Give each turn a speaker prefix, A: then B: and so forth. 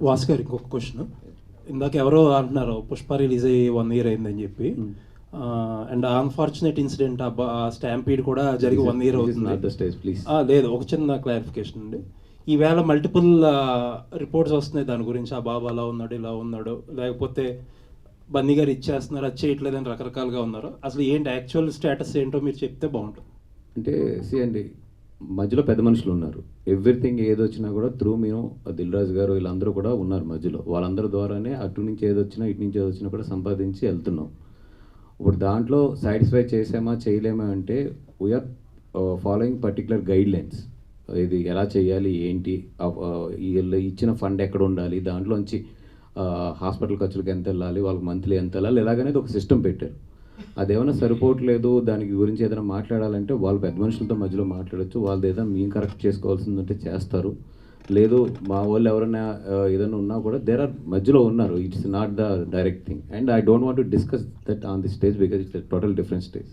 A: వాసు గారు ఇంకొక క్వశ్చన్. ఇందాక ఎవరో అంటున్నారు పుష్ప రిలీజ్ అయ్యి 1 year అయిందని చెప్పి. అండ్ అన్ఫార్చునేట్ ఇన్సిడెంట్ ఆ స్టాంపీడ్ కూడా జరిగి 1 year అవుతుంది. లేదు, ఒక చిన్న క్లారిఫికేషన్ అండి. ఈవేళ మల్టిపుల్ రిపోర్ట్స్ వస్తున్నాయి దాని గురించి, ఆ బాబు అలా ఉన్నాడు ఇలా ఉన్నాడు, లేకపోతే బన్నీ గారు ఇచ్చేస్తున్నారు అది చేయట్లేదని రకరకాలుగా ఉన్నారు. అసలు ఏంటి యాక్చువల్ స్టేటస్ ఏంటో మీరు చెప్తే బాగుంటుంది.
B: అంటే అండి, మధ్యలో పెద్ద మనుషులు ఉన్నారు. ఎవ్రీథింగ్ ఏదొచ్చినా కూడా త్రూ మేము దిల్ రాజు గారు వీళ్ళందరూ కూడా ఉన్నారు మధ్యలో. వాళ్ళందరి ద్వారానే అటు నుంచి ఏదొచ్చినా ఇటు నుంచి ఏదొచ్చినా కూడా సంపాదించి వెళ్తున్నాం. ఇప్పుడు దాంట్లో సాటిస్ఫై చేసామా చేయలేమా అంటే we are following particular guidelines. ఇది ఎలా చేయాలి ఏంటి, వీళ్ళు ఇచ్చిన ఫండ్ ఎక్కడ ఉండాలి, దాంట్లోంచి హాస్పిటల్ ఖర్చులకు ఎంత వెళ్ళాలి, వాళ్ళకి మంత్లీ ఎంత వెళ్ళాలి, ఇలాగనేది ఒక సిస్టమ్ పెట్టారు. అదేమైనా సరిపోవట్లేదు, దానికి గురించి ఏదైనా మాట్లాడాలంటే వాళ్ళు పెద్ద మనుషులతో మధ్యలో మాట్లాడచ్చు. వాళ్ళది ఏదైనా మేము కరెక్ట్ చేసుకోవాల్సిందంటే చేస్తారు. లేదు మా వాళ్ళు ఎవరైనా ఏదైనా ఉన్నా కూడా దేర్ ఆర్ మధ్యలో ఉన్నారు. It's not the direct thing and I don't want to discuss that on the stage because it's total different stage.